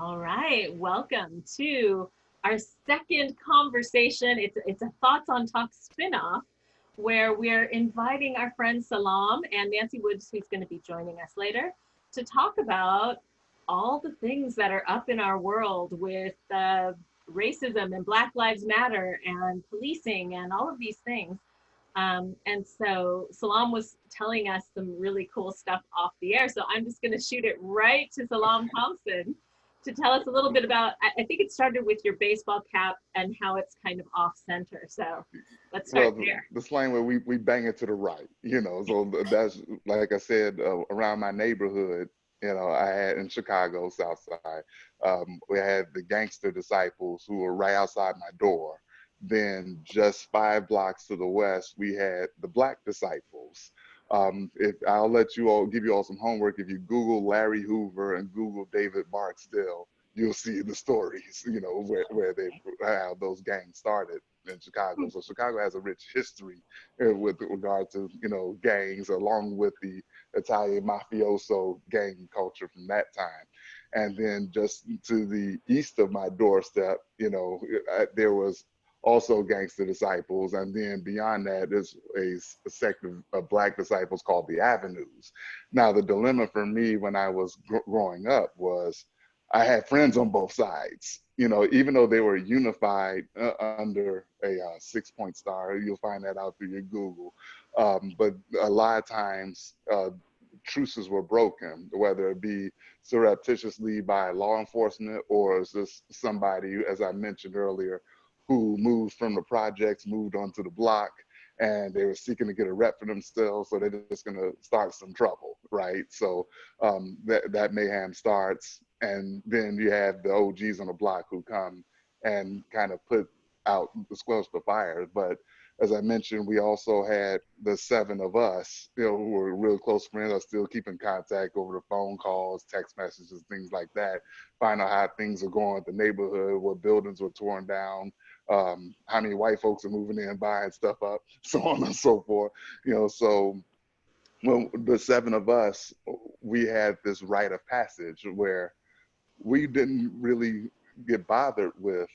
All right, welcome to our second conversation. It's a Thoughts on Talk spinoff where we're inviting our friend Salaam and Nancy Woods, who's going to be joining us later, to talk about all the things that are up in our world with racism and Black Lives Matter and policing and all of these things. And so Salaam was telling us some really cool stuff off the air. So I'm just going to shoot it right to Salaam Thompson to tell us a little bit about, I think it started with your baseball cap and how it's kind of off center. So let's start Well, there. the slang where we bang it to the right, so that's like I said, around my neighborhood, I had in Chicago, South Side, we had the Gangster disciples who were right outside my door. Then just 5 blocks to the west, we had the Black disciples. If I'll let you all give you all some homework, if you Google Larry Hoover and Google David Barksdale, you'll see the stories, where they how those gangs started in Chicago. So Chicago has a rich history with regard to gangs, along with the Italian mafioso gang culture from that time. And then just to the east of my doorstep, there was also gangster disciples, and then beyond that, there's a sect of Black disciples called the Avenues. Now, the dilemma for me when I was growing up was I had friends on both sides. Even though they were unified under a 6 point star, you'll find that out through your Google. But a lot of times, truces were broken, whether it be surreptitiously by law enforcement or it's just somebody, as I mentioned earlier, who moved from the projects, moved onto the block, and they were seeking to get a rep for themselves, so they're just going to start some trouble, right? So that mayhem starts, and then you have the OGs on the block who come and kind of put out the squelch the fire. But as I mentioned, we also had the seven of us, who were real close friends. I still keep in contact over the phone calls, text messages, things like that. Find out how things are going at the neighborhood, what buildings were torn down, how many white folks are moving in, buying stuff up, so on and so forth. So when the seven of us, we had this rite of passage where we didn't really get bothered with,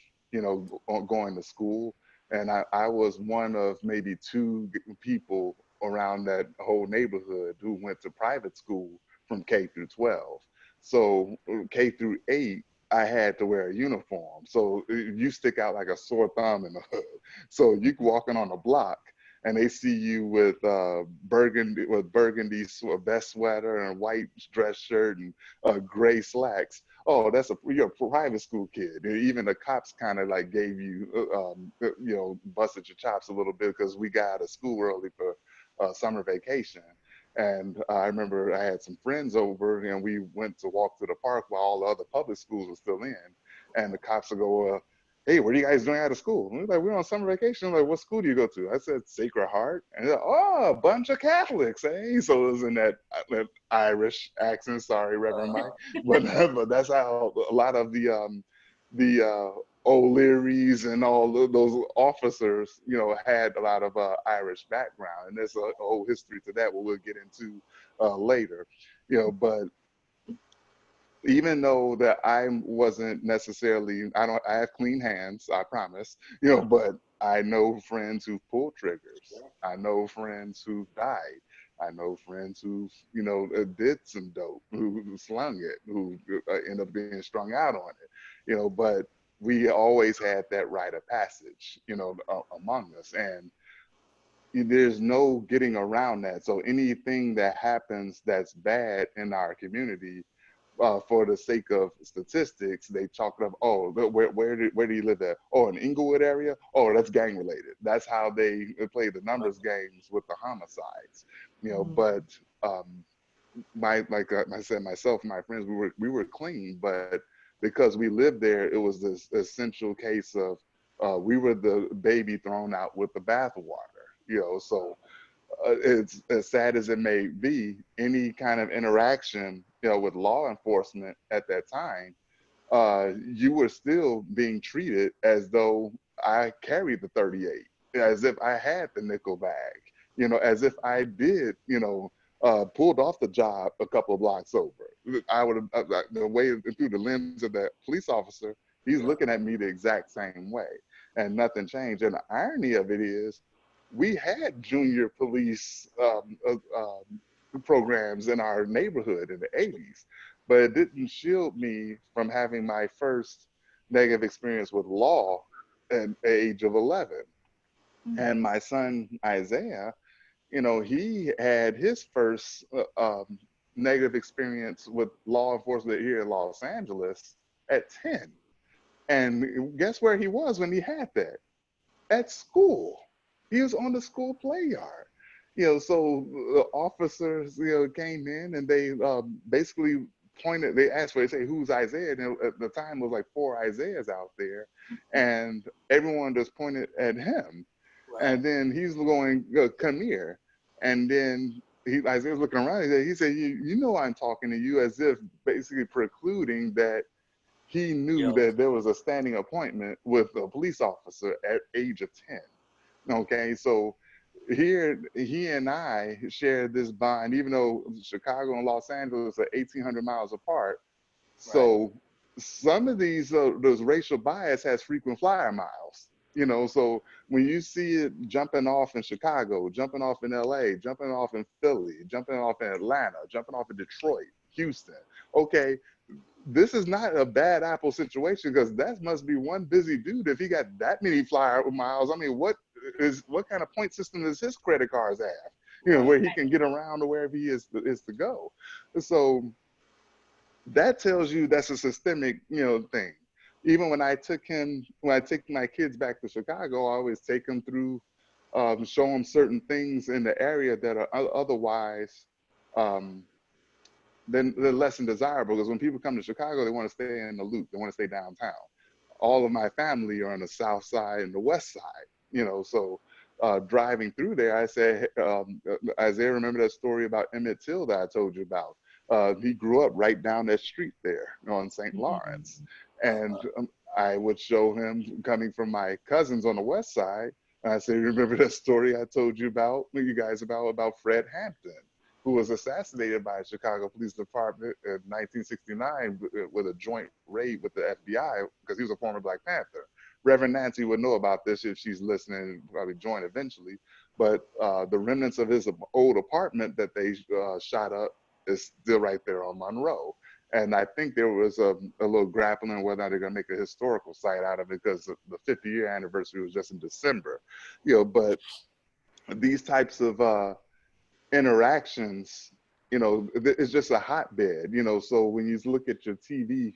going to school. And I was one of maybe two people around that whole neighborhood who went to private school from K through 12. So K through 8, I had to wear a uniform. So you stick out like a sore thumb in the hood. So you walking on the block and they see you with burgundy vest sweater and white dress shirt and gray slacks. Oh, you're a private school kid. And even the cops kind of like gave you, busted your chops a little bit because we got out of school early for summer vacation. And I remember I had some friends over and we went to walk to the park while all the other public schools were still in. And the cops would go, hey, what are you guys doing out of school? And we're on summer vacation. I'm like, what school do you go to? I said, Sacred Heart. And they're like, oh, a bunch of Catholics, eh? So it was in that Irish accent. Sorry, Reverend Mike. But that's how a lot of the O'Learys and all of those officers, had a lot of Irish background. And there's a whole history to that, what we'll get into later. But even though that I wasn't necessarily, I have clean hands, I promise, but I know friends who pulled triggers. I know friends who died. I know friends who, did some dope, who slung it, who end up being strung out on it, but we always had that rite of passage, among us. And there's no getting around that. So anything that happens that's bad in our community, for the sake of statistics, they chalk it up. Oh, where do you live at? Oh, in Inglewood area. Oh, that's gang related. That's how they play the numbers games with the homicides. But like I said, myself and my friends, we were clean, but because we lived there, it was this essential case of we were the baby thrown out with the bathwater. So it's as sad as it may be, any kind of interaction, with law enforcement at that time, you were still being treated as though I carried the 38, as if I had the nickel bag, as if I did, pulled off the job a couple of blocks over. I would have, the way through the lens of that police officer, he's looking at me the exact same way, and nothing changed. And the irony of it is, we had junior police programs in our neighborhood in the 80s, but it didn't shield me from having my first negative experience with law at the age of 11. And my son, Isaiah, he had his first negative experience with law enforcement here in Los Angeles at 10. And guess where he was when he had that? At school. He was on the school play yard. So the officers, came in and they basically pointed, they asked for, they say, who's Isaiah? And at the time, it was like 4 Isaiahs out there. And everyone just pointed at him. Right. And then he's going, come here. And then Isaiah's looking around. He said, you know I'm talking to you, as if basically precluding that he knew that there was a standing appointment with a police officer at age of 10. Okay, so here he and I shared this bond, even though Chicago and Los Angeles are 1,800 miles apart. So some of those racial bias has frequent flyer miles. So when you see it jumping off in Chicago, jumping off in LA, jumping off in Philly, jumping off in Atlanta, jumping off in Detroit, Houston, okay, this is not a bad apple situation, because that must be one busy dude if he got that many flyer miles. I mean, what kind of point system does his credit cards have? Where he can get around to wherever he is to go. So that tells you that's a systemic, thing. Even when I take my kids back to Chicago, I always take them through, show them certain things in the area that are otherwise, then they're less than desirable, because when people come to Chicago, they want to stay in the loop. They want to stay downtown. All of my family are on the south side and the west side, so driving through there, I said, Isaiah, remember that story about Emmett Till that I told you about? He grew up right down that street there on St. Lawrence. And I would show him coming from my cousins on the west side. And I said, remember that story I told you guys about Fred Hampton, who was assassinated by the Chicago Police Department in 1969 with a joint raid with the FBI, because he was a former Black Panther. Reverend Nancy would know about this if she's listening, and probably join eventually. But the remnants of his old apartment that they shot up is still right there on Monroe. And I think there was a little grappling whether or not they're going to make a historical site out of it, because the 50-year anniversary was just in December. But these types of interactions, it's just a hotbed, so when you look at your TV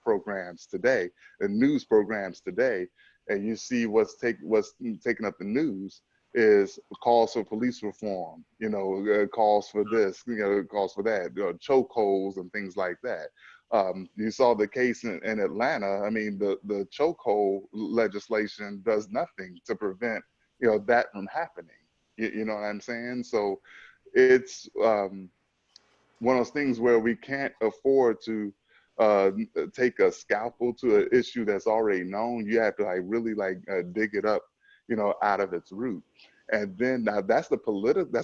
programs today and news programs today, and you see what's taking up the news is calls for police reform, calls for this, calls for that, chokeholds and things like that. You saw the case in Atlanta. I mean, the chokehold legislation does nothing to prevent, that from happening. You know what I'm saying? So it's one of those things where we can't afford to take a scalpel to an issue that's already known. You have to really dig it up, out of its root. And then now that's the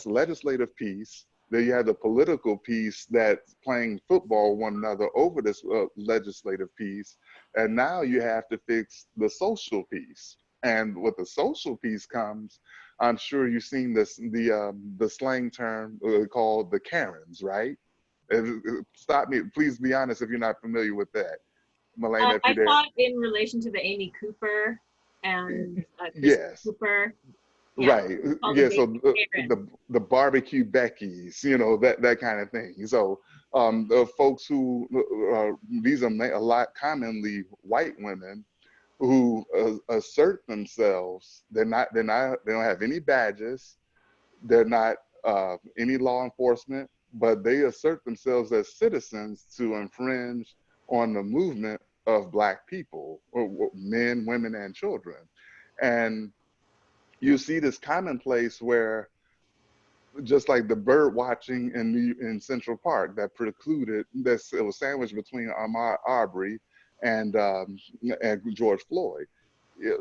legislative piece. Then you have the political piece that's playing football with one another over this legislative piece. And now you have to fix the social piece. And with the social piece comes, I'm sure you've seen the slang term called the Karens, right? Stop me, please be honest if you're not familiar with that. Malena, if you're there. I thought in relation to the Amy Cooper and yes. Cooper. Yeah, right. Yeah. So the barbecue Beckies, that kind of thing. So the folks who these are a lot commonly white women who assert themselves. They don't have any badges. They're not any law enforcement, but they assert themselves as citizens to infringe on the movement of Black people, or men, women, and children. And you see this commonplace where, just like the bird watching in Central Park that precluded, it was sandwiched between Ahmaud Arbery and George Floyd.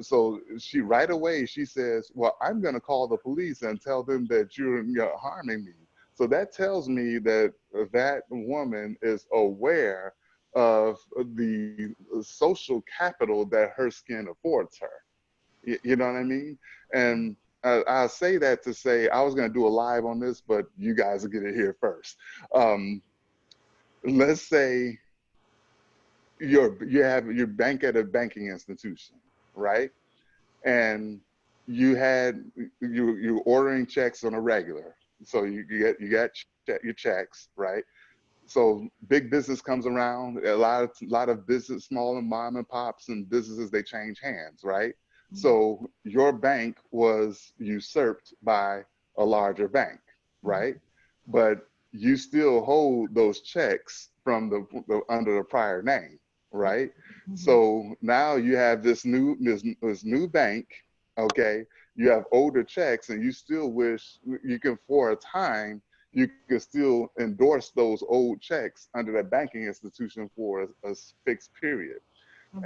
So she right away, she says, well, I'm going to call the police and tell them that you're harming me. So that tells me that that woman is aware of the social capital that her skin affords her. You know what I mean? And I say that to say I was going to do a live on this, but you guys will get it here first. Let's say you bank at a banking institution, right? And you're ordering checks on a regular, so you got your checks, right? So big business comes around, a lot of business, small and mom and pops and businesses, they change hands, right? So your bank was usurped by a larger bank, right? But you still hold those checks from the under the prior name, right? So now you have this new bank, okay? You have older checks, and you still wish you can, for a time, you can still endorse those old checks under that banking institution for a fixed period.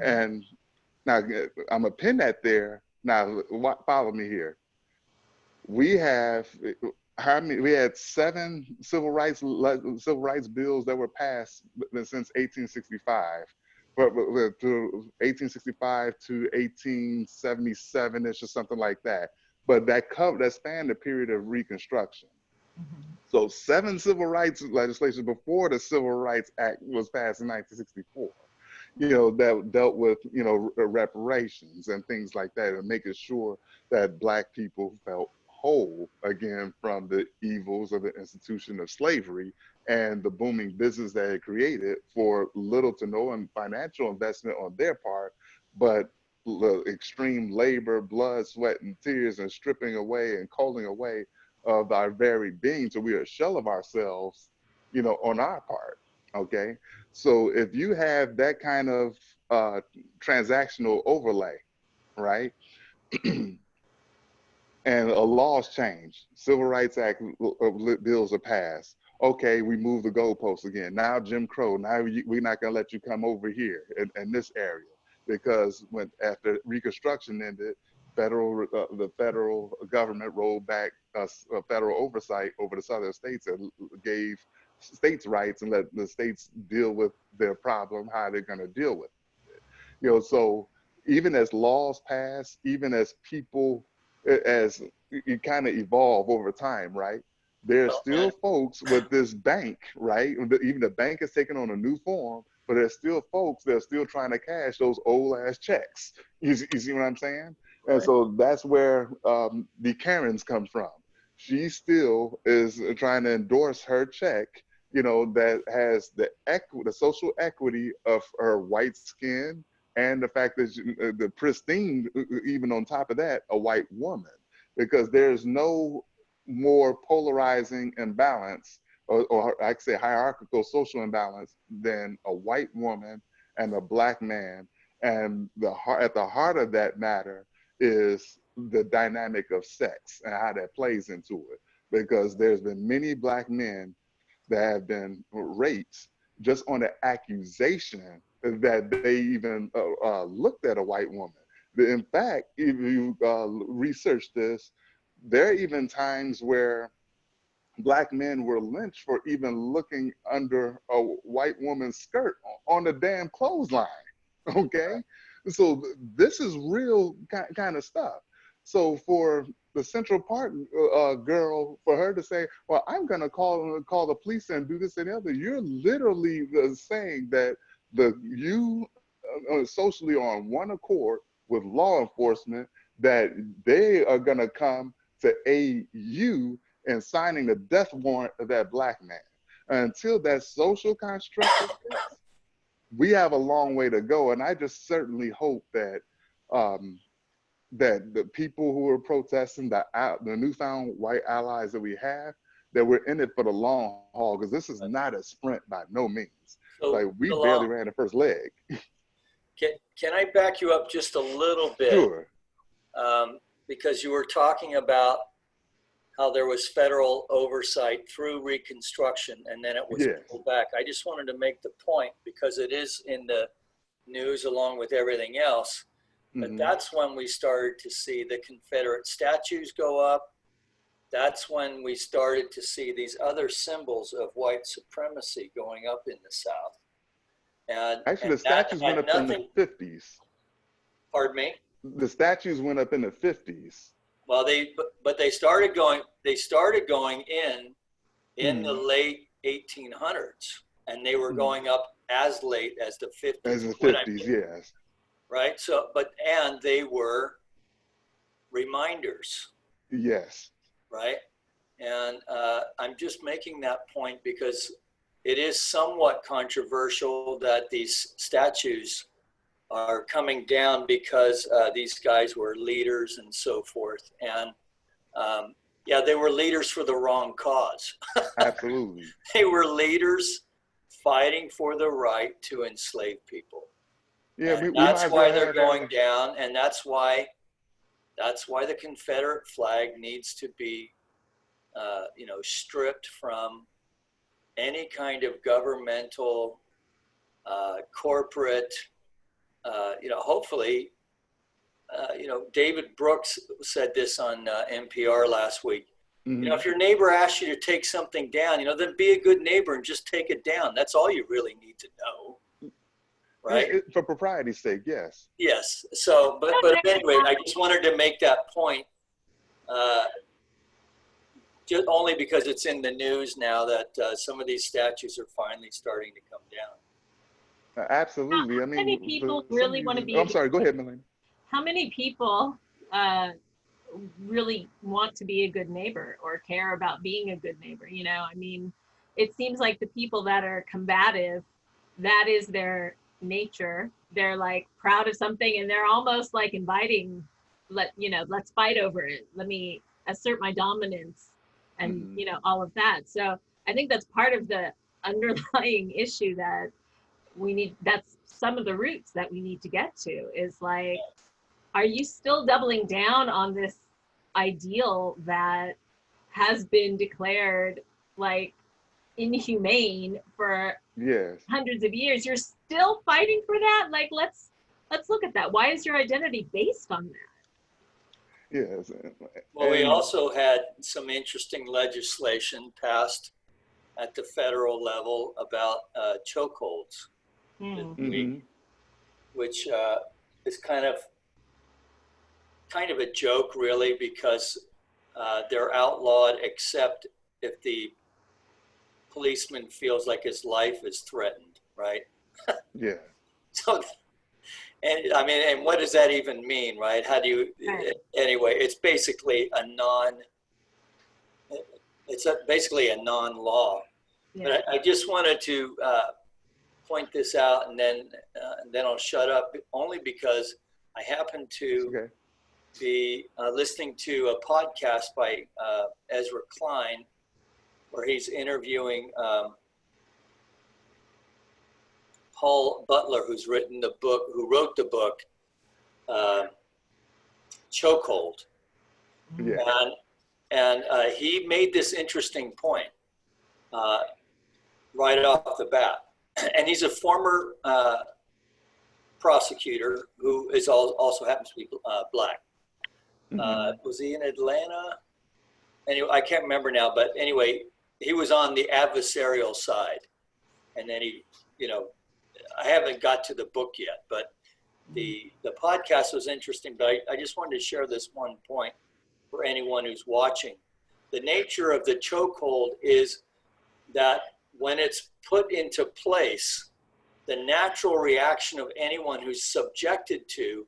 And now I'm gonna pin that there. Now follow me here. We have how many? We had 7 civil rights bills that were passed since 1865, but to 1865 to 1877ish or something like that. But that spanned the period of Reconstruction. So 7 civil rights legislation before the Civil Rights Act was passed in 1964. That dealt with, reparations and things like that, and making sure that Black people felt whole again from the evils of the institution of slavery and the booming business that it created for little to no financial investment on their part, but extreme labor, blood, sweat, and tears, and stripping away and culling away of our very being. So we are a shell of ourselves, on our part. Okay. So if you have that kind of transactional overlay, right? And a law's changed, Civil Rights Act bills are passed. Okay, we move the goalposts again. Now Jim Crow, now we're not gonna let you come over here in this area, because after Reconstruction ended, the federal government rolled back federal oversight over the southern states and gave states' rights and let the states deal with their problem, how they're going to deal with it. So even as laws pass, even as people, as you kind of evolve over time, right? There's still folks with this bank, right? Even the bank is taking on a new form, but there's still folks that are still trying to cash those old ass checks. You see what I'm saying? And so that's where the Karens come from. She still is trying to endorse her check, that has the social equity of her white skin, and the fact that the pristine, even on top of that, a white woman, because there's no more polarizing imbalance, or I could say hierarchical social imbalance, than a white woman and a Black man. And at the heart of that matter is the dynamic of sex and how that plays into it. Because there's been many Black men that have been raped just on the accusation that they even looked at a white woman. In fact, if you research this, there are even times where Black men were lynched for even looking under a white woman's skirt on the damn clothesline. Okay, so this is real kind of stuff. So for the Central Park girl, for her to say, "Well, I'm going to call the police and do this and the other," you're literally saying that you socially are on one accord with law enforcement, that they are going to come to aid you in signing the death warrant of that Black man. Until that social construct is fixed, we have a long way to go. And I just certainly hope that that the people who are protesting, the newfound white allies that we have, that we're in it for the long haul, because this is not a sprint by no means. So, like, we barely ran the first leg. Can I back you up just a little bit? Sure. Because you were talking about how there was federal oversight through Reconstruction, and then it was pulled back. I just wanted to make the point, because it is in the news along with everything else, but that's when we started to see the Confederate statues go up. that's when we started to see these other symbols of white supremacy going up in the South. And Actually, and the statues went up in the 50s. Pardon me? The statues went up in the 50s. Well, they started going in the late 1800s, and they were going up as late as the 50s. As the 50s, yes. Right. So, and they were reminders. Yes. Right. And I'm just making that point because it is somewhat controversial that these statues are coming down because these guys were leaders and so forth. And yeah, they were leaders for the wrong cause. Absolutely. They were leaders fighting for the right to enslave people. Yeah, that's why they're going down, and that's why the Confederate flag needs to be, stripped from any kind of governmental, corporate. Hopefully, David Brooks said this on NPR last week. If your neighbor asks you to take something down, then be a good neighbor and just take it down. That's all you really need to know. Right? For propriety's sake, yes. Yes. So, but anyway, I just wanted to make that point, just only because it's in the news now that some of these statues are finally starting to come down. Absolutely. How many people really want to be? I'm sorry. Go ahead, Melanie. How many people really want to be a good neighbor or care about being a good neighbor? It seems like the people that are combative, that is their nature. They're like proud of something and they're almost like inviting, let's fight over it. Let me assert my dominance and, all of that. So I think that's part of the underlying issue that that's some of the roots that we need to get to is like, are you still doubling down on this ideal that has been declared like inhumane for hundreds of years? You're still fighting for that? Like, let's look at that. Why is your identity based on that? Yes. Well, we also had some interesting legislation passed at the federal level about chokeholds, which is kind of a joke, really, because they're outlawed except if the policeman feels like his life is threatened, right? Yeah. So, and what does that even mean, right? How do you, anyway, it's basically basically a non-law. Yeah. But I just wanted to point this out and then I'll shut up, only because I happen to be listening to a podcast by Ezra Klein, where he's interviewing Paul Butler, who wrote the book, Chokehold. Yeah. And he made this interesting point right off the bat. And he's a former prosecutor who is also happens to be black. Was he in Atlanta? Anyway, I can't remember now, but anyway, he was on the adversarial side. And then I haven't got to the book yet, but the podcast was interesting, but I just wanted to share this one point for anyone who's watching. The nature of the chokehold is that when it's put into place, the natural reaction of anyone who's subjected to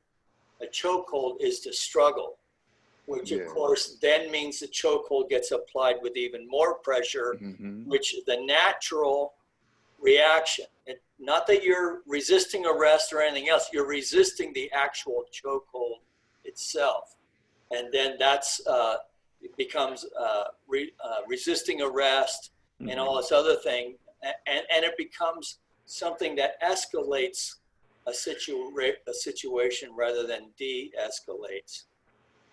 a chokehold is to struggle, which of course then means the chokehold gets applied with even more pressure, which the natural reaction, not that you're resisting arrest or anything else, you're resisting the actual chokehold itself. And then that's, it becomes resisting arrest and all this other thing. And it becomes something that escalates a situation rather than de-escalates.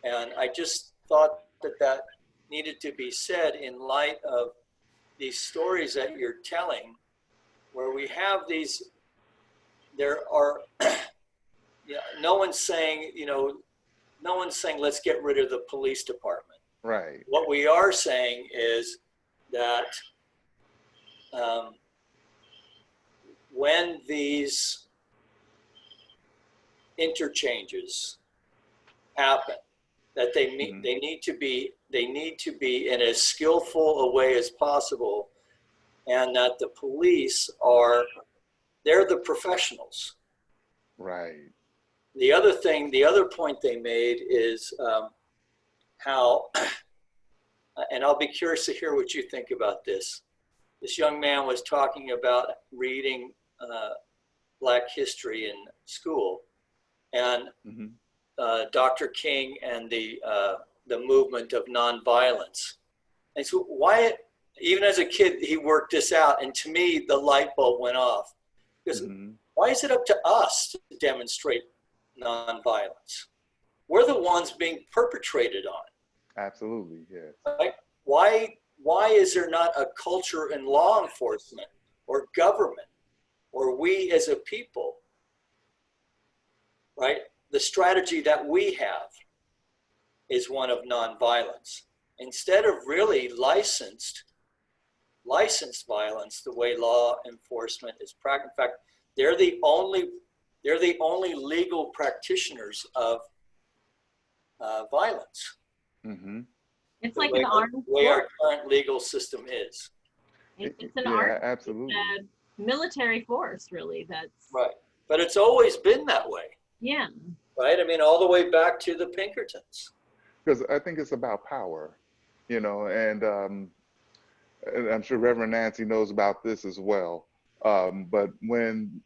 And I just thought that needed to be said in light of these stories that you're telling, where we have these, there are, no one's saying, let's get rid of the police department. Right. What we are saying is that when these interchanges happen, that they need to be in as skillful a way as possible, and that the police they're the professionals. Right. The other point they made is how, and I'll be curious to hear what you think about this. This young man was talking about reading Black history in school, and Dr. King and the movement of nonviolence. And so why, even as a kid, he worked this out, and to me, the light bulb went off. Because why is it up to us to demonstrate nonviolence? We're the ones being perpetrated on. Absolutely, yes. Right? Why is there not a culture in law enforcement or government or we as a people, right? The strategy that we have is one of nonviolence. Instead of really licensed violence, the way law enforcement is practiced. In fact, they're the only legal practitioners of violence. It's like an armed the way our current legal system is. It's an armed, absolutely. Military force, really. That's right. But it's always been that way. Yeah. Right. I mean, all the way back to the Pinkertons. Because I think it's about power, you know, and I'm sure Reverend Nancy knows about this as well. But when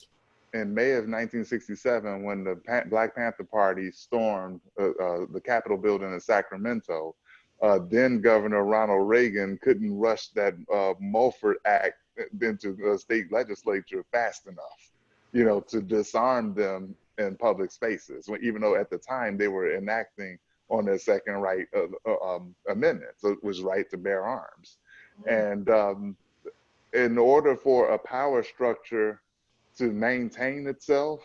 in May of 1967, when the Black Panther Party stormed the Capitol building in Sacramento, then Governor Ronald Reagan couldn't rush that Mulford Act into the state legislature fast enough, you know, to disarm them in public spaces, even though at the time they were enacting on their second right amendment, so it was right to bear arms. And in order for a power structure to maintain itself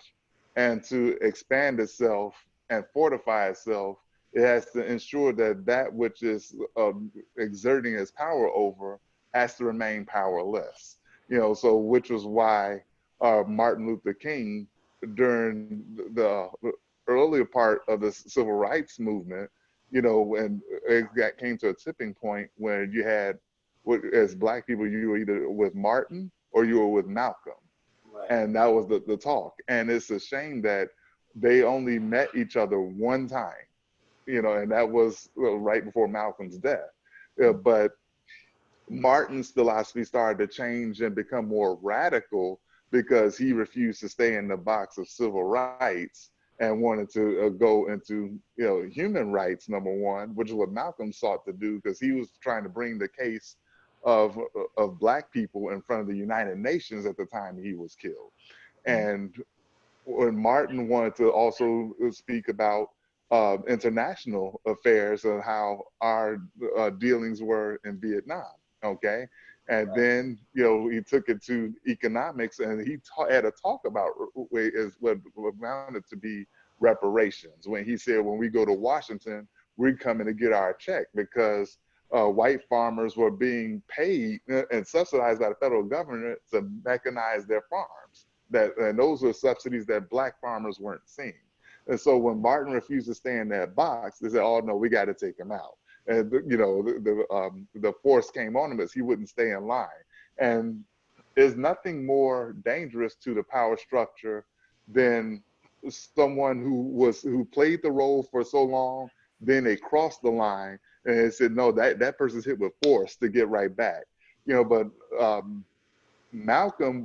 and to expand itself and fortify itself, it has to ensure that that which is exerting its power over has to remain powerless. You know, so which was why Martin Luther King, during the earlier part of the civil rights movement, you know, when it came to a tipping point when you had, as Black people, you were either with Martin or you were with Malcolm. Right. And that was the talk. And it's a shame that they only met each other one time, you know, and that was right before Malcolm's death. But Martin's philosophy started to change and become more radical because he refused to stay in the box of civil rights and wanted to go into, you know, human rights, number one, which is what Malcolm sought to do, because he was trying to bring the case of Black people in front of the United Nations at the time he was killed. And when Martin wanted to also speak about international affairs and how our dealings were in Vietnam, okay? And then, you know, he took it to economics, and he had a talk about what amounted to be reparations. When he said, when we go to Washington, we're coming to get our check because white farmers were being paid and subsidized by the federal government to mechanize their farms. And those were subsidies that Black farmers weren't seeing. And so when Martin refused to stay in that box, they said, oh, no, we got to take him out. And, you know, the force came on him as he wouldn't stay in line. And there's nothing more dangerous to the power structure than someone who played the role for so long, then they crossed the line and they said, no, that person's hit with force to get right back. You know, but Malcolm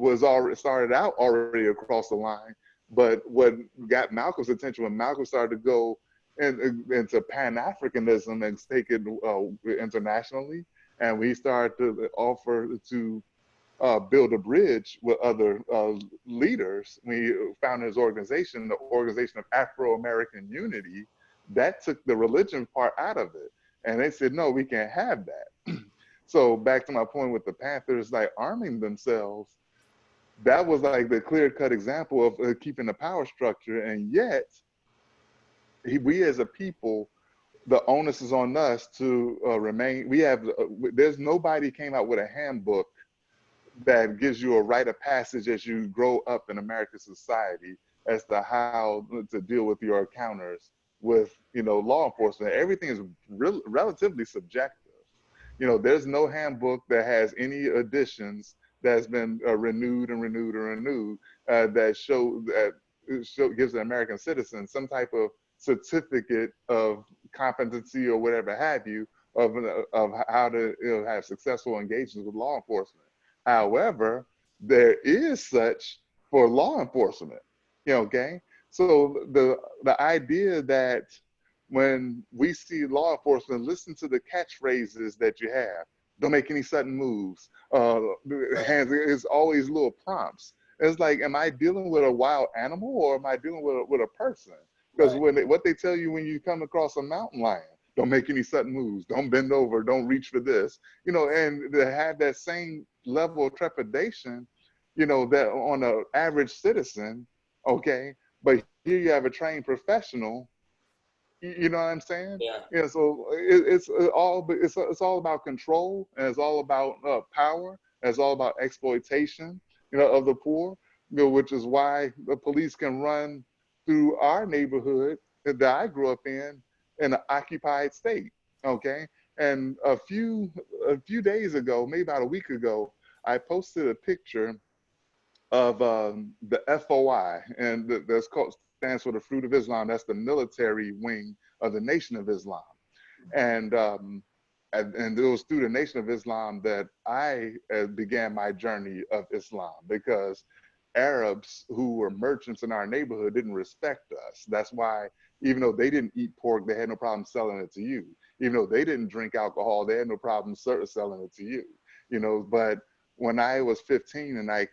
started out already across the line. But what got Malcolm's attention when Malcolm started to go into Pan-Africanism and take it internationally, and we started to offer to build a bridge with other leaders. We founded his organization, the Organization of Afro-American Unity, that took the religion part out of it. And they said, no, we can't have that. So back to my point with the Panthers, like arming themselves, that was like the clear-cut example of keeping the power structure. And yet, we as a people the onus is on us to remain. We have, there's nobody came out with a handbook that gives you a rite of passage as you grow up in American society as to how to deal with your encounters with, law enforcement. Everything is relatively subjective. There's no handbook that has any additions that's been renewed and renewed and renewed that gives an American citizen some type of certificate of competency or whatever have you of how to have successful engagements with law enforcement. However, there is such for law enforcement, okay? So the idea that when we see law enforcement, listen to the catchphrases that you have. Don't make any sudden moves. It's always little prompts. It's like, am I dealing with a wild animal or am I dealing with a person? Because what they tell you when you come across a mountain lion, don't make any sudden moves, don't bend over, don't reach for this, and to have that same level of trepidation, that on an average citizen, okay, but here you have a trained professional, you know what I'm saying? Yeah. So it's all about control, and it's all about power, and it's all about exploitation, of the poor, which is why the police can run through our neighborhood that I grew up in an occupied state, okay? And a few days ago, maybe about a week ago, I posted a picture of the FOI, and that's called, stands for the Fruit of Islam. That's the military wing of the Nation of Islam. And it was through the Nation of Islam that I began my journey of Islam, because Arabs who were merchants in our neighborhood didn't respect us. That's why, even though they didn't eat pork, they had no problem selling it to you. Even though they didn't drink alcohol, they had no problem selling it to you. But when I was 15 and I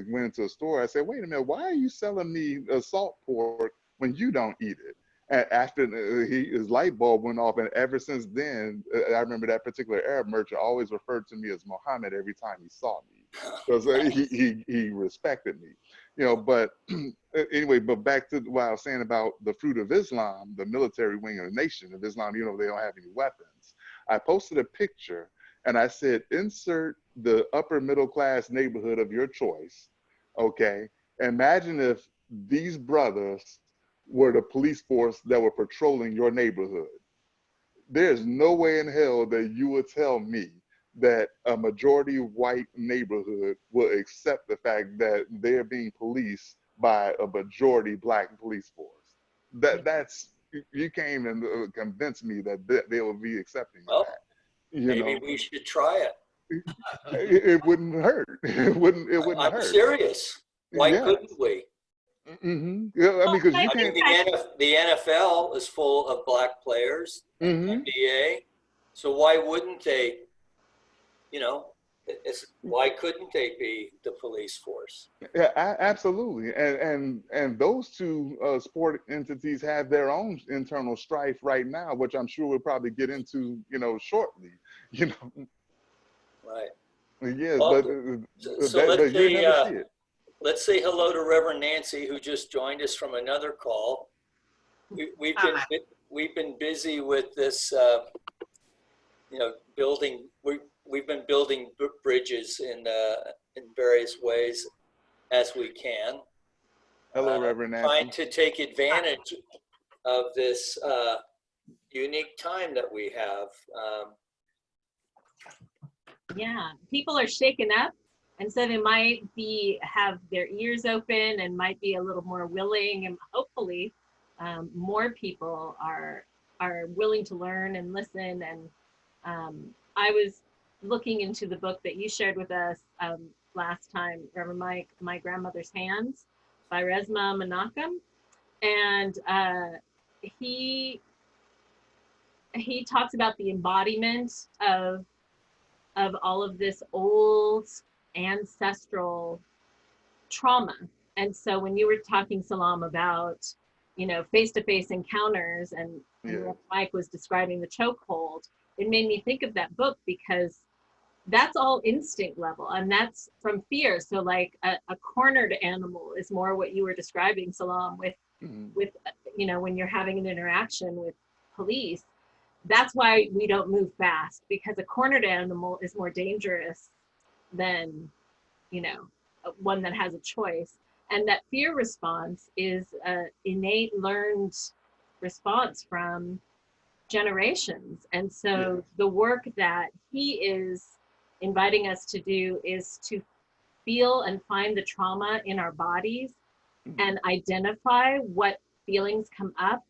went into a store, I said, wait a minute, why are you selling me salt pork when you don't eat it? And after his light bulb went off, and ever since then, I remember that particular Arab merchant always referred to me as Muhammad every time he saw me, because he respected me, But anyway, but back to what I was saying about the Fruit of Islam, the military wing of the Nation of Islam. They don't have any weapons. I posted a picture and I said, insert the upper middle class neighborhood of your choice. Okay, imagine if these brothers were the police force that were patrolling your neighborhood. There's no way in hell that you would tell me that a majority white neighborhood will accept the fact that they're being policed by a majority black police force. That's, you can't even convince me that they will be accepting that. Maybe we should try it. It wouldn't hurt. It wouldn't hurt. I'm serious. Why couldn't we? Mm-hmm. Yeah, because you can't. The NFL is full of black players, NBA. So why wouldn't they? Why couldn't they be the police force? Yeah, absolutely. And those two sport entities have their own internal strife right now, which I'm sure we'll probably get into, shortly. Right. Yes, well, but you never see it. Let's say hello to Reverend Nancy, who just joined us from another call. We've been busy with this, building. We've been building bridges in various ways as we can. Hello, Reverend Nancy. Trying to take advantage of this unique time that we have. Yeah, people are shaken up. And so they might have their ears open and might be a little more willing, and hopefully more people are willing to learn and listen. And I was looking into the book that you shared with us last time, Reverend Mike, My Grandmother's Hands by Resmaa Menakem. And he talks about the embodiment of all of this old ancestral trauma. And so when you were talking, Salaaam, about face-to-face encounters, and Mike was describing the chokehold, it made me think of that book, because that's all instinct level, and that's from fear. So like a cornered animal is more what you were describing, Salaaam, with when you're having an interaction with police. that's why we don't move fast, because a cornered animal is more dangerous than, you know, one that has a choice. And that fear response is an innate learned response from generations. And so the work that he is inviting us to do is to feel and find the trauma in our bodies and identify what feelings come up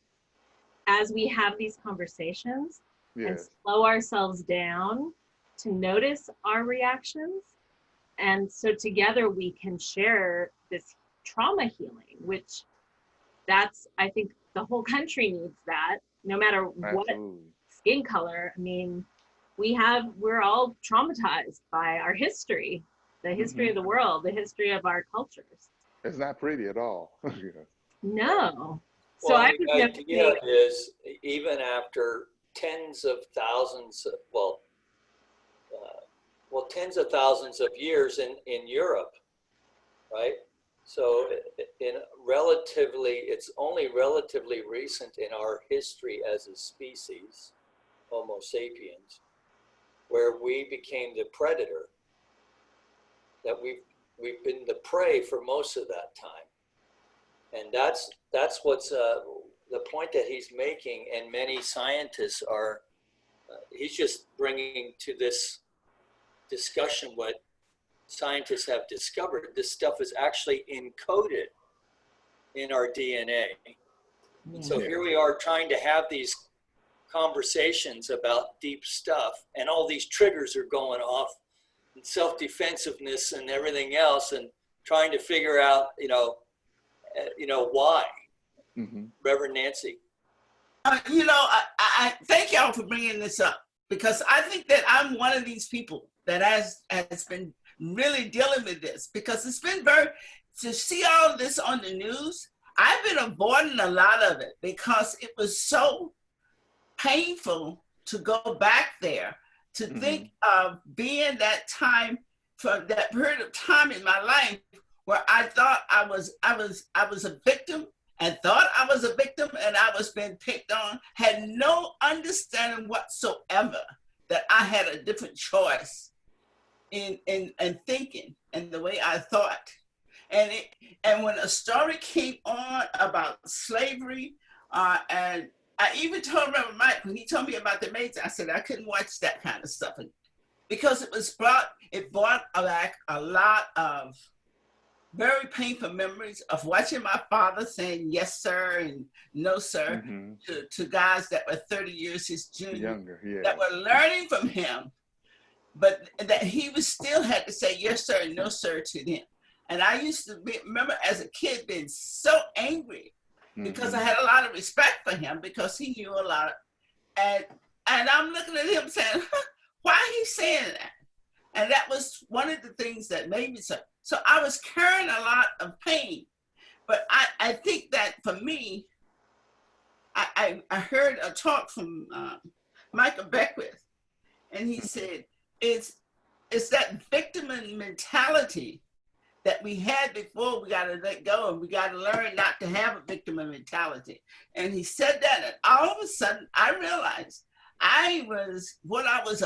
as we have these conversations, and slow ourselves down to notice our reactions. And so together we can share this trauma healing, which that's, I think the whole country needs that, no matter what skin color. I mean, we're all traumatized by our history, the history of the world, the history of our cultures. It's not pretty at all. No. So well, the idea is, even after tens of thousands, tens of thousands of years in Europe, right? So it's only relatively recent in our history as a species, Homo sapiens, where we became the predator, that we've been the prey for most of that time. And that's what's the point that he's making, and many scientists are, he's just bringing to this discussion what scientists have discovered. This stuff is actually encoded in our DNA. And so here we are trying to have these conversations about deep stuff, and all these triggers are going off, and self-defensiveness and everything else, and trying to figure out, why. Reverend Nancy. I thank y'all for bringing this up, because I think that I'm one of these people that has been really dealing with this, because it's been to see all of this on the news, I've been avoiding a lot of it because it was so painful to go back there, to think of being that time, for that period of time in my life where I thought I was a victim, and thought I was a victim, and I was being picked on, had no understanding whatsoever that I had a different choice in thinking and the way I thought. And when a story came on about slavery, and I even told Reverend Mike, when he told me about the Maids, I said I couldn't watch that kind of stuff, because it brought back a lot of very painful memories of watching my father saying yes sir and no sir to guys that were 30 years his junior, that were learning from him, but that he was still had to say yes sir and no sir to them. And I used to remember as a kid being so angry, because I had a lot of respect for him, because he knew a lot. And I'm looking at him saying, why are he saying that? And that was one of the things that made me so. So I was carrying a lot of pain. But I think that for me, I heard a talk from Michael Beckwith, and he said, it's that victim mentality that we had before we got to let go, and we got to learn not to have a victim mentality. And he said that, and all of a sudden I realized what I was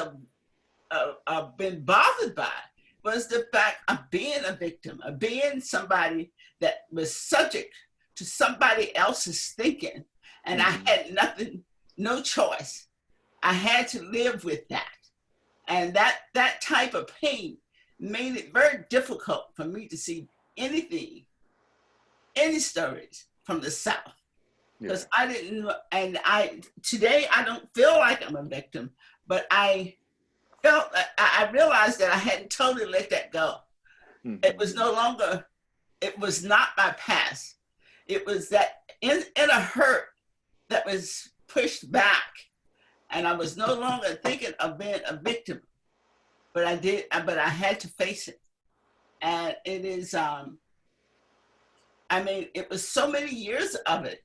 been bothered by was the fact of being a victim, of being somebody that was subject to somebody else's thinking. And I had no choice. I had to live with that. And that type of pain made it very difficult for me to see any stories from the South. Because I didn't, and today I don't feel like I'm a victim, but I realized that I hadn't totally let that go. It was it was not my past. It was that in a hurt that was pushed back, and I was no longer thinking of being a victim, but I had to face it. And it is, it was so many years of it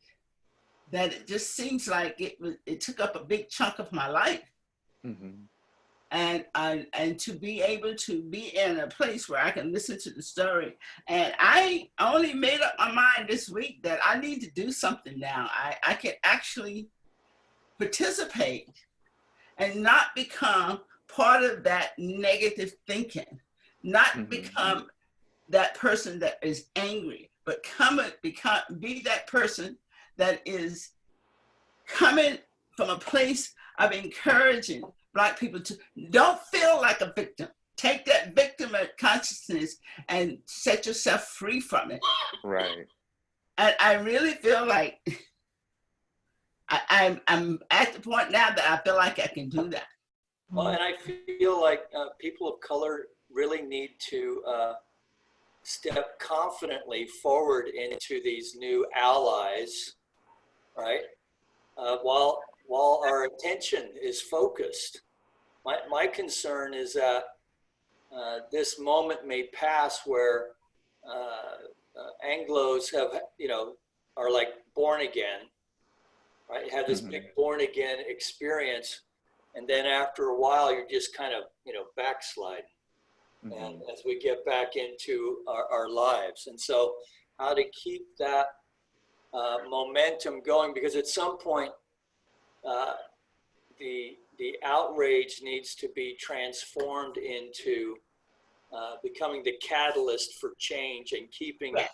that it just seems like it took up a big chunk of my life. And to be able to be in a place where I can listen to the story. And I only made up my mind this week that I need to do something now. I can actually participate and not become part of that negative thinking, not become that person that is angry, but be that person that is coming from a place of encouraging Black people to don't feel like a victim. Take that victim consciousness and set yourself free from it. Right. And I really feel like I'm at the point now that I feel like I can do that. Well, and I feel like people of color really need to step confidently forward into these new allies, right? While our attention is focused. My concern is that this moment may pass where Anglos have, are like born again, right? Have this big born again experience. And then after a while, you're just kind of, backsliding. And as we get back into our lives. And so how to keep that momentum going, because at some point, the outrage needs to be transformed into becoming the catalyst for change and keeping that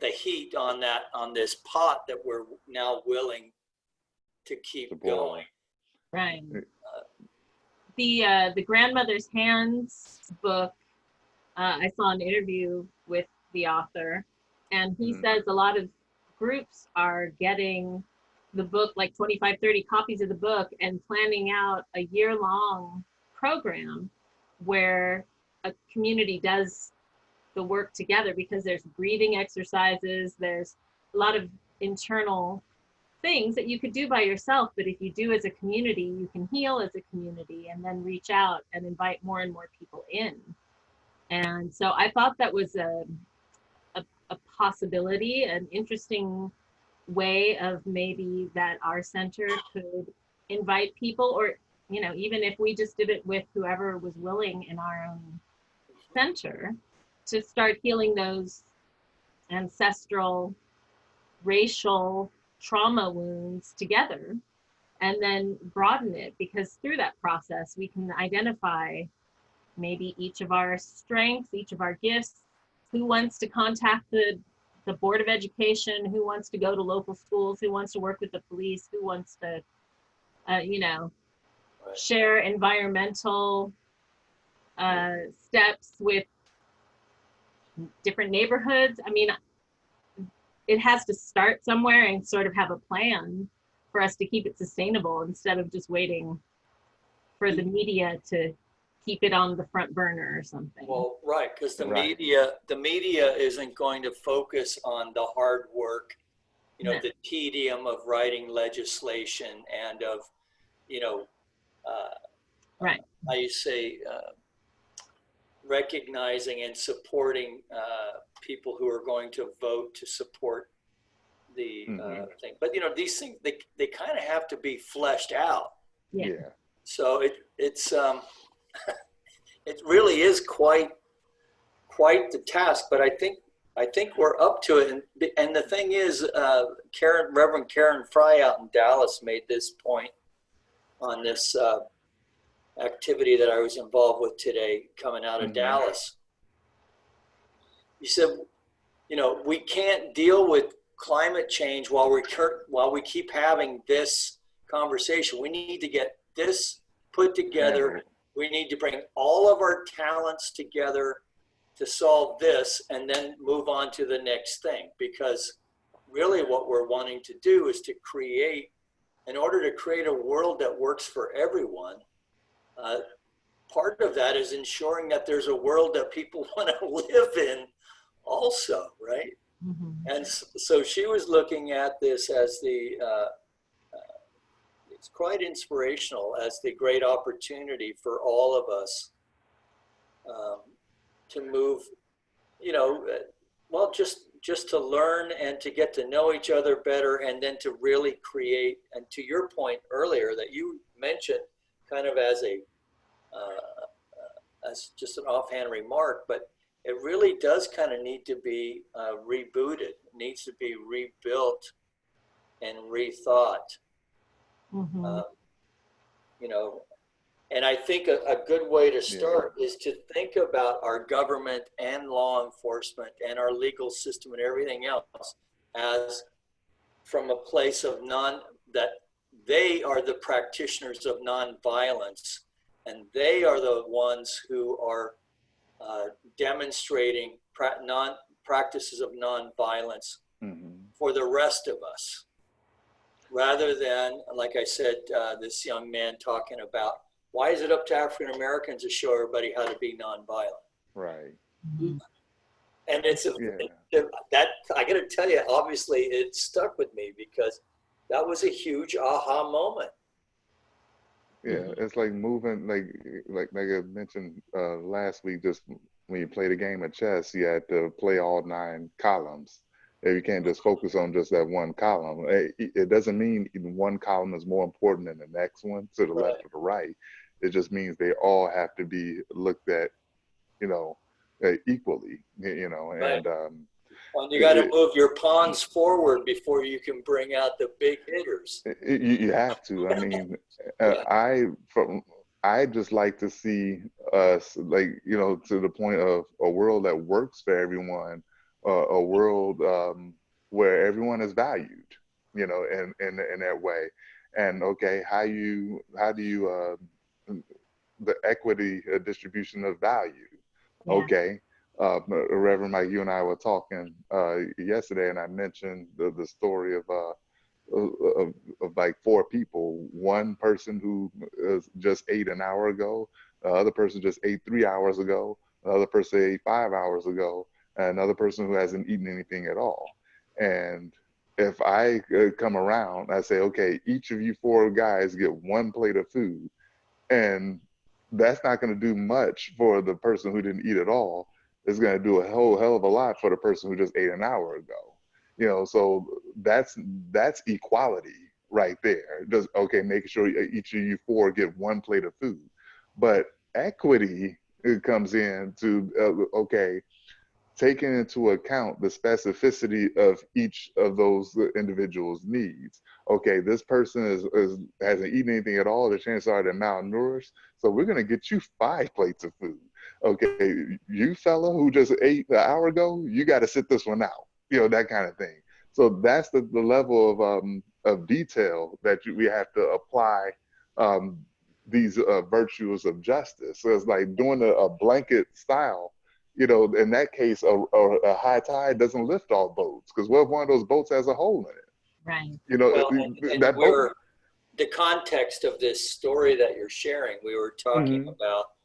the heat on this pot that we're now willing to keep going. Right. The Grandmother's Hands book, I saw an interview with the author, and he says a lot of groups are getting the book, like 25, 30 copies of the book, and planning out a year-long program where a community does the work together, because there's breathing exercises, there's a lot of internal things that you could do by yourself, but if you do as a community, you can heal as a community and then reach out and invite more and more people in. And so I thought that was a possibility, an interesting way of maybe that our center could invite people, or even if we just did it with whoever was willing in our own center, to start healing those ancestral racial trauma wounds together, and then broaden it, because through that process we can identify maybe each of our strengths, each of our gifts, who wants to contact the Board of Education, who wants to go to local schools, who wants to work with the police, who wants to share environmental steps with different neighborhoods. I mean, it has to start somewhere and sort of have a plan for us to keep it sustainable, instead of just waiting for the media to keep it on the front burner or something. Well, right, because the media isn't going to focus on the hard work, the tedium of writing legislation and of, how you say, recognizing and supporting people who are going to vote to support the thing. But these things, they kind of have to be fleshed out. Yeah. So it's it really is quite the task. But I think we're up to it. And the thing is, Reverend Karen Fry out in Dallas made this point on this activity that I was involved with today, coming out of Dallas. He said, we can't deal with climate change while we keep having this conversation. We need to get this put together. We need to bring all of our talents together to solve this, and then move on to the next thing. Because really what we're wanting to do is to create, in order to create a world that works for everyone, part of that is ensuring that there's a world that people want to live in also, right? And so she was looking at this as it's quite inspirational, as the great opportunity for all of us to move, just to learn and to get to know each other better, and then to really create. And to your point earlier that you mentioned, kind of as just an offhand remark, but it really does kind of need to be rebooted. It needs to be rebuilt and rethought. Mm-hmm. You know, and I think a good way to start is to think about our government and law enforcement and our legal system and everything else as from a place of that they are the practitioners of nonviolence, and they are the ones who are demonstrating practices of nonviolence for the rest of us, rather than, like I said, this young man talking about, why is it up to African Americans to show everybody how to be nonviolent? Right. Mm-hmm. And it's that I got to tell you, obviously, it stuck with me because that was a huge aha moment. Yeah, it's like moving, like I mentioned last week. Just when you play the game of chess, you had to play all 9 columns. And you can't just focus on just that one column. It doesn't mean one column is more important than the next one, to the left or the right. It just means they all have to be looked at, equally. And well, you got to move your pawns forward before you can bring out the big hitters. You have to. I mean, I just like to see us, to the point of a world that works for everyone, a world where everyone is valued, in that way. And okay, how do you the equity distribution of value? Yeah. Okay. Reverend Mike, you and I were talking yesterday, and I mentioned the story of like 4 people. One person who just ate an hour ago, the other person just ate 3 hours ago, the other person ate 5 hours ago, and another person who hasn't eaten anything at all. And if I come around, I say, okay, each of you 4 guys get 1 plate of food, and that's not going to do much for the person who didn't eat at all. It's going to do a whole hell of a lot for the person who just ate an hour ago. So that's equality right there. Just, okay, making sure each of you 4 get 1 plate of food. But equity, it comes in to, okay, taking into account the specificity of each of those individuals' needs. Okay, this person hasn't eaten anything at all. The chances are they're malnourished. So we're going to get you 5 plates of food. Okay, you fella who just ate an hour ago, you got to sit this one out. That kind of thing. So that's the level of detail that we have to apply these virtues of justice. So it's like doing a blanket style. In that case, a high tide doesn't lift all boats, because what if one of those boats has a hole in it? Right. That boat. The context of this story that you're sharing, we were talking about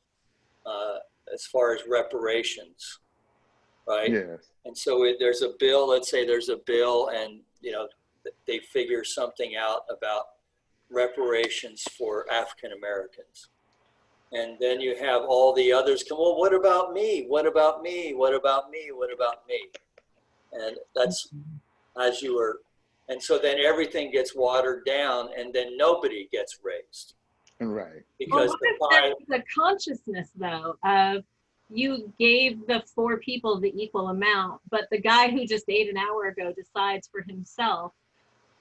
as far as reparations, right? Yes. And so there's a bill. Let's say there's a bill, and they figure something out about reparations for African Americans. And then you have all the others come, well, what about me? What about me? What about me? What about me? And that's as you were. And so then everything gets watered down, and then nobody gets raised. Right. Because the consciousness, though, of you gave the 4 people the equal amount, but the guy who just ate an hour ago decides for himself,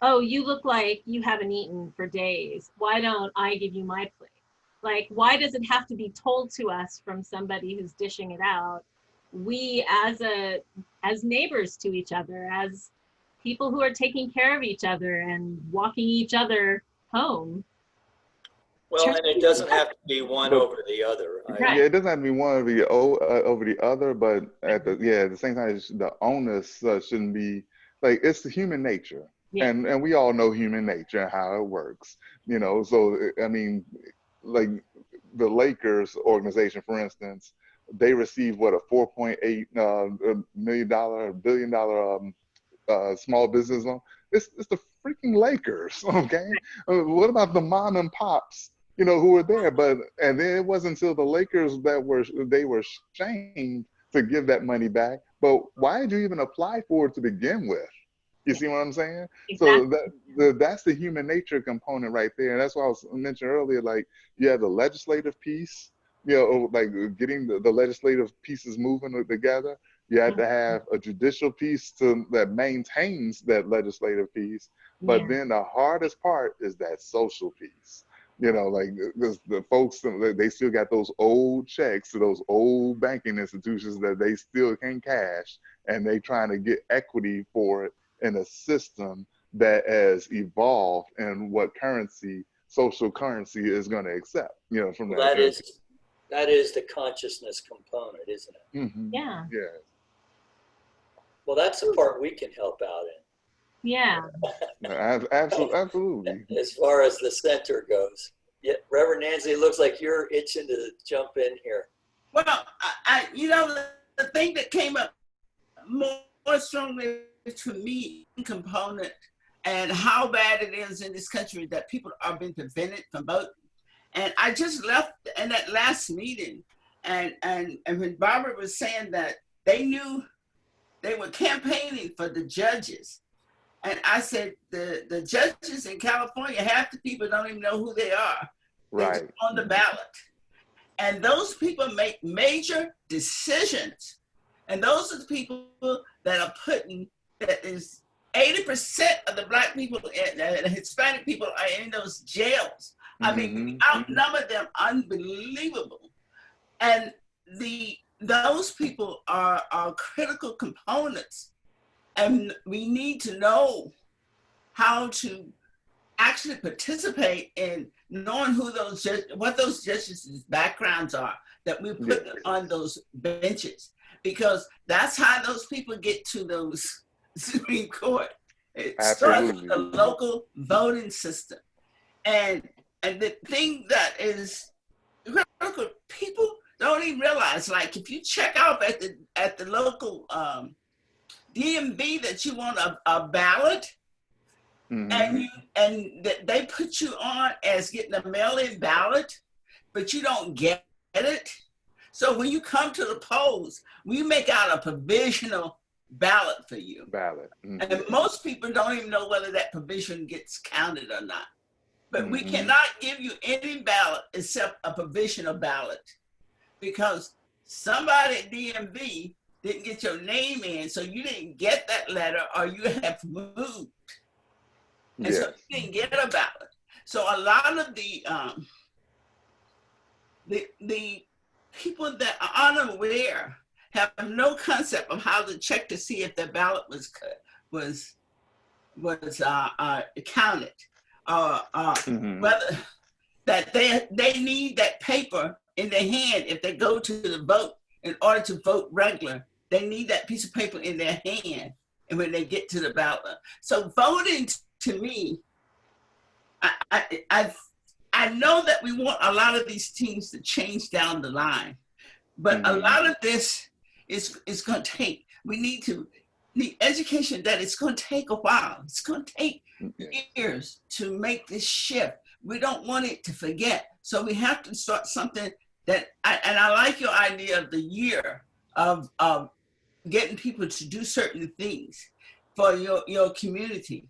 oh, you look like you haven't eaten for days. Why don't I give you my plate? Like, why does it have to be told to us from somebody who's dishing it out? We, as neighbors to each other, as people who are taking care of each other and walking each other home. Well, and it doesn't have to be one over the other. Right? Yeah, it doesn't have to be one over the other, but at the same time, the onus shouldn't be, like, it's the human nature. Yeah. And we all know human nature and how it works. So, I mean, like the Lakers organization, for instance, they received a $4.8 billion small business loan. It's the freaking Lakers, okay? What about the mom and pops, who were there? And then it wasn't until the Lakers they were shamed to give that money back. But why did you even apply for it to begin with? You see what I'm saying? Exactly. So that's the human nature component right there. And that's why I was mentioning earlier, like, you have the legislative piece, like getting the legislative pieces moving together. You have to have a judicial piece that maintains that legislative piece. But Yeah. then the hardest part is that social piece. You know, like the folks, they still got those old checks to those old banking institutions that they still can cash, and they trying to get equity for it in a system that has evolved and what social currency is going to accept, you know, from Well, that. that is the consciousness component, isn't it? Mm-hmm. Yeah. Yeah. Well, that's the part we can help out in. Yeah. Absolutely. As far as the center goes. Yeah, Reverend Nancy, it looks like you're itching to jump in here. Well, you know, the thing that came up more strongly to me, component, and how bad it is in this country that people are being prevented from voting. And I just left in that last meeting, and when Barbara was saying that they knew they were campaigning for the judges, and I said the judges in California, half the people don't even know who they are. They're Right. on the ballot, and those people make major decisions, and those are the people that are putting, that is 80% of the Black people and the Hispanic people are in those jails. I mean, we outnumber them unbelievable. And those people are critical components. And we need to know how to actually participate in knowing who what those judges' backgrounds are, that we put on those benches, because that's how those people get to those Supreme Court. It starts with the local voting system. And the thing that is critical, people don't even realize, like if you check out at the local DMV that you want a ballot, and they put you on as getting a mail-in ballot, but you don't get it. So when you come to the polls, we make out a provisional ballot for you. And most people don't even know whether that provision gets counted or not. But we cannot give you any ballot except a provisional ballot, because somebody at DMV didn't get your name in, so you didn't get that letter, or you have moved. And so you didn't get a ballot. So a lot of the people that are unaware have no concept of how to check to see if their ballot was counted, whether that they need that paper in their hand if they go to the vote in order to vote regular. They need that piece of paper in their hand, and when they get to the ballot. So voting, to me, I know that we want a lot of these things to change down the line, but a lot of this is going to take. We need education that it's going to take a while. It's going to take years to make this shift. We don't want it to forget. So we have to start something that, and I like your idea of the year of getting people to do certain things for your community.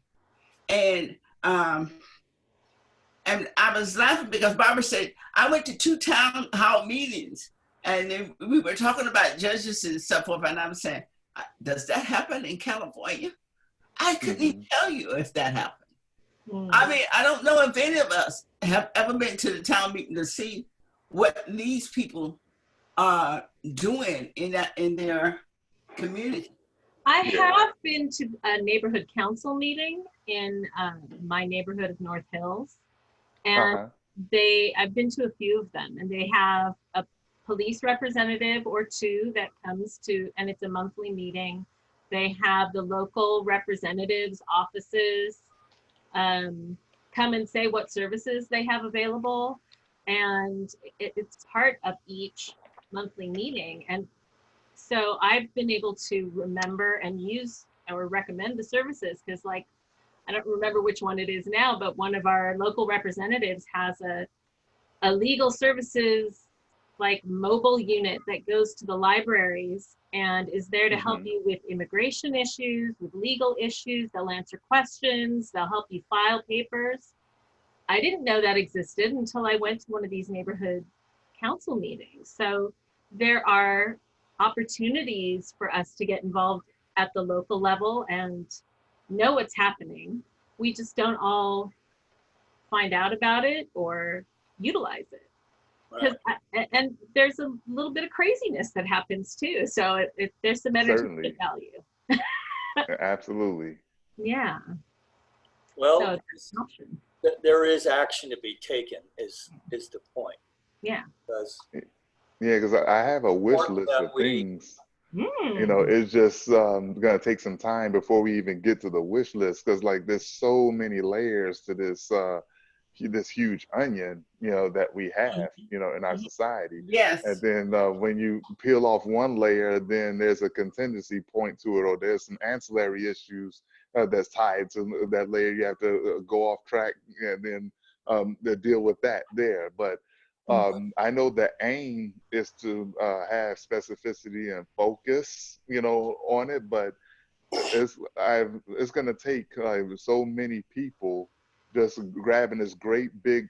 And I was laughing because Barbara said, I went to 2 town hall meetings, and we were talking about judges and so forth, and I'm saying, does that happen in California? I couldn't even tell you if that happened. I mean, I don't know if any of us have ever been to the town meeting to see what these people are doing in their community. I have been to a neighborhood council meeting in my neighborhood of North Hills, and I've been to a few of them, and they have a police representative or 2 that comes to, and it's a monthly meeting. They have the local representatives' offices come and say what services they have available, and it's part of each monthly meeting. And so I've been able to remember and use or recommend the services, because like, I don't remember which one it is now, but one of our local representatives has a legal services like mobile unit that goes to the libraries and is there to help you with immigration issues, with legal issues. They'll answer questions, they'll help you file papers. I didn't know that existed until I went to one of these neighborhood council meetings. So there are opportunities for us to get involved at the local level and know what's happening. We just don't all find out about it or utilize it. Because and there's a little bit of craziness that happens too. So there's some entertainment value. Absolutely. Yeah. Well, so there is action to be taken is the point. Yeah. Because I have a wish list of things. You know, it's just gonna take some time before we even get to the wish list, because like there's so many layers to this this huge onion, you know, that we have, you know, in our society. Yes. And then when you peel off one layer, then there's a contingency point to it, or there's some ancillary issues that's tied to that layer. You have to go off track and then deal with that there. But I know the aim is to have specificity and focus, you know, on it, but it's going to take so many people just grabbing this great big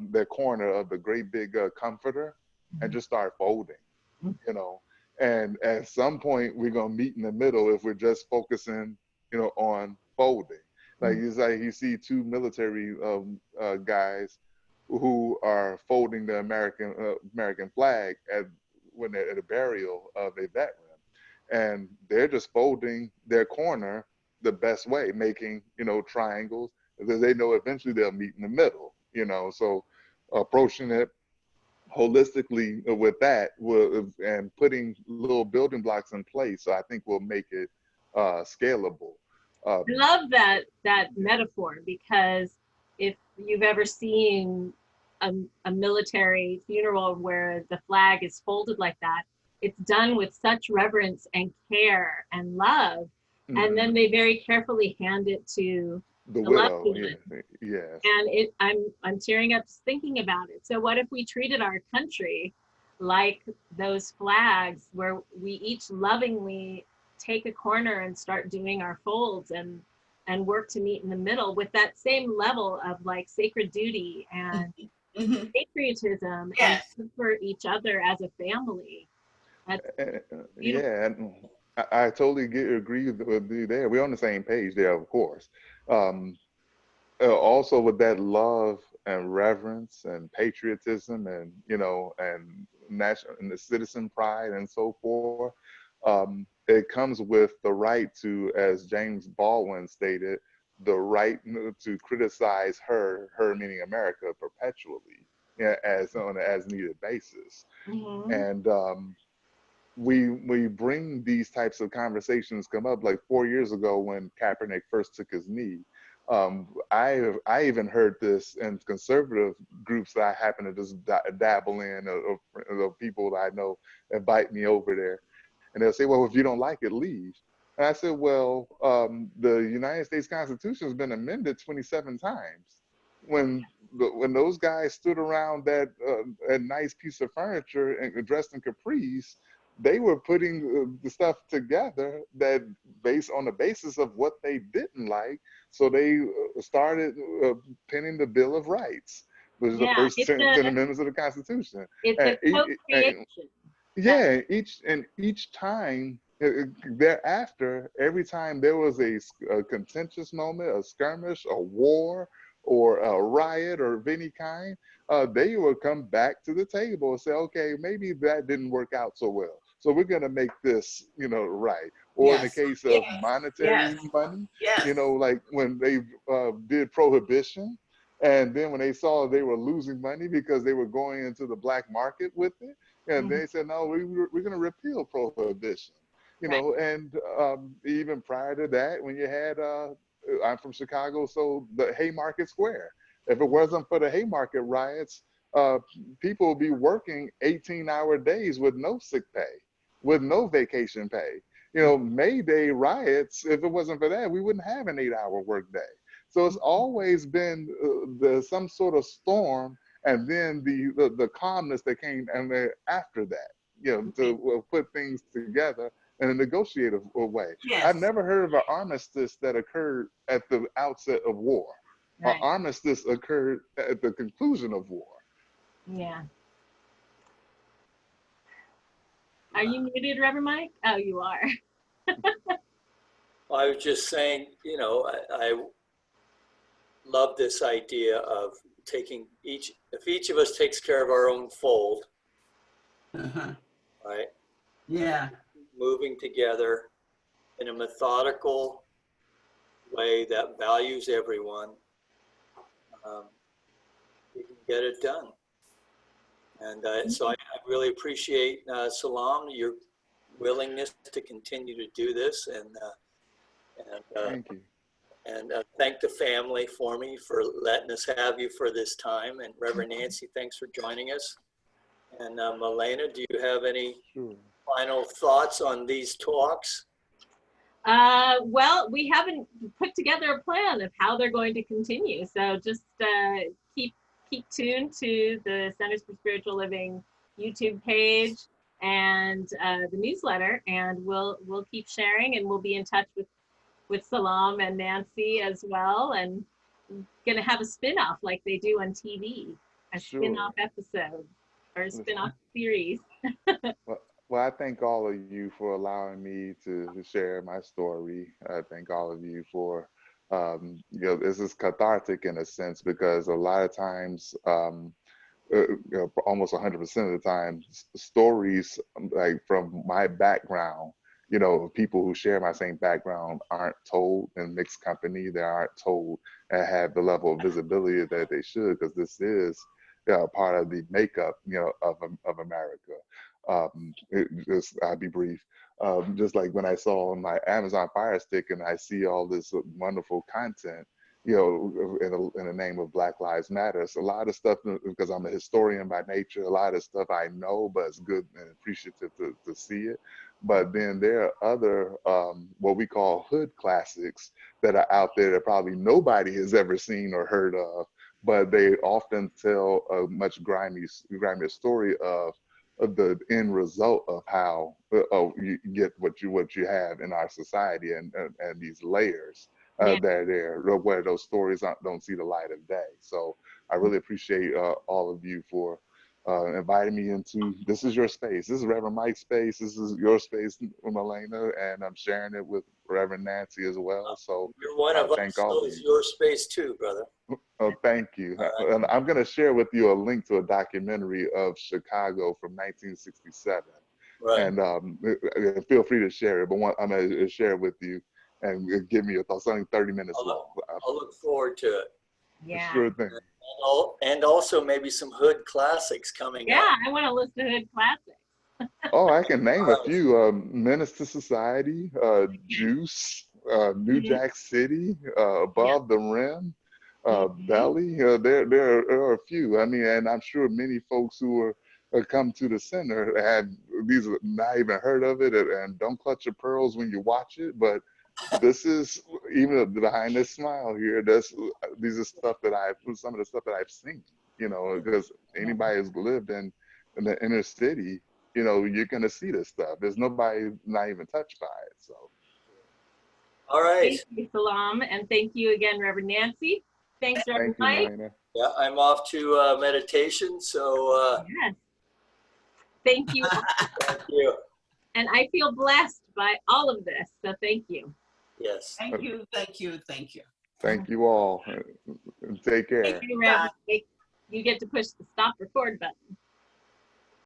their corner of the great big comforter and just start folding, you know. And at some point we're going to meet in the middle if we're just focusing, you know, on folding. Like it's like you see two military guys who are folding the American flag when they're at a burial of a veteran, and they're just folding their corner the best way, making, you know, triangles, because they know eventually they'll meet in the middle, you know. So approaching it holistically with that and putting little building blocks in place, so I think we'll make it scalable. I love that metaphor, because if you've ever seen a military funeral where the flag is folded like that, it's done with such reverence and care and love. And then they very carefully hand it to the widow. And I'm tearing up just thinking about it. So what if we treated our country like those flags, where we each lovingly take a corner and start doing our folds and work to meet in the middle with that same level of like sacred duty and patriotism and for each other as a family. Yeah, I totally agree with you there. We're on the same page there, of course. Also with that love and reverence and patriotism and, you know, and national and the citizen pride and so forth, it comes with the right to, as James Baldwin stated, the right to criticize her meaning America, perpetually, as on an as needed basis. And we bring these types of conversations come up. Like 4 years ago when Kaepernick first took his knee, I even heard this in conservative groups that I happen to just dabble in, or people that I know invite me over there, and they'll say, well, if you don't like it, leave. And I said, well, the United States Constitution has been amended 27 times. When those guys stood around that a nice piece of furniture and dressed in capris, they were putting the stuff together that based on the basis of what they didn't like. So they started penning the Bill of Rights, which is the first 10 amendments of the Constitution. It's a co-creation. Yeah, each time thereafter, every time there was a contentious moment, a skirmish, a war, or a riot or of any kind, they would come back to the table and say, okay, maybe that didn't work out so well, so we're going to make this, you know, right. Or in the case of monetary money, you know, like when they did prohibition, and then when they saw they were losing money because they were going into the black market with it, and they said, no, we're going to repeal prohibition, you know. And even prior to that, when you had, I'm from Chicago, so the Haymarket Square, if it wasn't for the Haymarket riots, people would be working 18-hour days with no sick pay, with no vacation pay. You know, May Day riots, if it wasn't for that, we wouldn't have an 8-hour workday. So it's always been some sort of storm, and then the calmness that came after that, you know, to put things together in a negotiative way. I've never heard of an armistice that occurred at the outset of war. An armistice occurred at the conclusion of war. Yeah. Are you muted, Reverend Mike? Oh, you are. I was just saying, you know, I love this idea of taking if each of us takes care of our own fold, right? Yeah. Moving together in a methodical way that values everyone, we can get it done. And so I really appreciate, Salaam, your willingness to continue to do this, and Thank you. And thank the family for me for letting us have you for this time. And Reverend Nancy, thanks for joining us. And Milena, do you have any final thoughts on these talks? Well, we haven't put together a plan of how they're going to continue. So just keep tuned to the Centers for Spiritual Living YouTube page and the newsletter, and we'll keep sharing, and we'll be in touch with Salaam and Nancy as well, and gonna have a spin-off like they do on TV, a spin-off episode or a spin-off series. Well, I thank all of you for allowing me to share my story. I thank all of you for, you know, this is cathartic in a sense, because a lot of times, you know, almost 100% of the time, stories like from my background, you know, people who share my same background aren't told in mixed company. They aren't told and have the level of visibility that they should, because this is, you know, part of the makeup, you know, of America. I'll be brief. Just like when I saw on my Amazon Fire Stick and I see all this wonderful content, you know, in the name of Black Lives Matter. It's a lot of stuff, because I'm a historian by nature, a lot of stuff I know, but it's good and appreciative to see it. But then there are other, what we call hood classics that are out there that probably nobody has ever seen or heard of, but they often tell a much grimier story of the end result of how you get what you have in our society, and these layers that are there, where those stories don't see the light of day. So I really appreciate all of you for inviting me into, this is your space. This is Reverend Mike's space. This is your space, Milena, and I'm sharing it with Reverend Nancy as well. So you're one of us, so it's your space too, brother. Oh, thank you. And I'm going to share with you a link to a documentary of Chicago from 1967. Right. And feel free to share it, but I'm going to share it with you and give me your thoughts. It's only 30 minutes long. I'll look forward to it. Yeah. Sure thing. And also maybe some hood classics coming up. Yeah, I want to listen to hood classics. Oh, I can name a few. Menace to Society, Juice, New Jack City, Above the Rim. Belly, there are a few. I mean, and I'm sure many folks who are come to the center have these not even heard of it, and don't clutch your pearls when you watch it. But this is, even behind this smile here, these are stuff that some of the stuff that I've seen. You know, because anybody who's lived in the inner city, you know, you're gonna see this stuff. There's nobody not even touched by it. So, all right. Thank you, Salaam, and thank you again, Reverend Nancy. Thanks, Reverend Mike. Yeah, I'm off to meditation, so. Yes. Thank you. Thank you. And I feel blessed by all of this, so thank you. Yes. Thank you, thank you, thank you. Thank you all. Take care. Thank you, Reverend Mike. You get to push the stop record button.